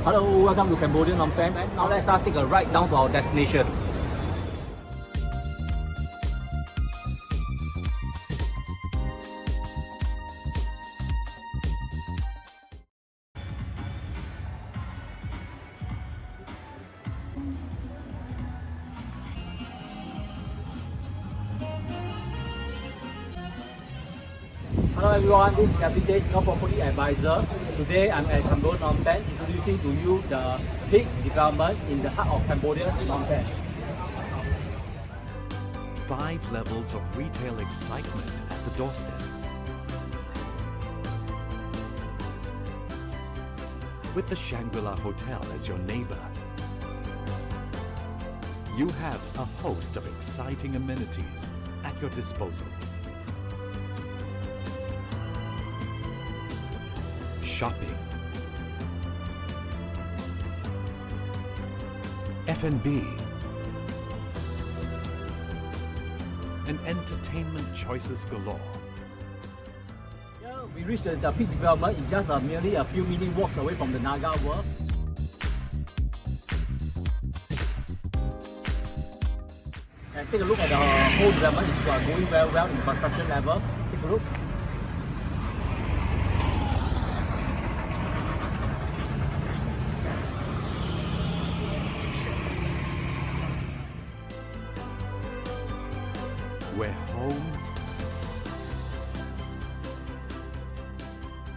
Hello, welcome to Cambodia Phnom Penh. Now let's take a ride down to our destination. Hello everyone, this is Captain Singapore Property Advisor. Today I'm at Cambodia Phnom Penh, introducing to you the Peak development in the heart of Cambodia, Phnom Penh. 5 levels of retail excitement at the doorstep. With the Shangri-La Hotel as your neighbor, you have a host of exciting amenities at your disposal. Shopping, F&B, and entertainment choices galore. Here we reached the Peak development in just merely a few minute walks away from the NagaWorld. And take a look at the whole development. It's going very well in construction level. Take a look. Where home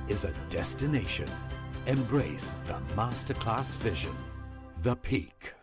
is a destination. Embrace the masterclass vision, the Peak.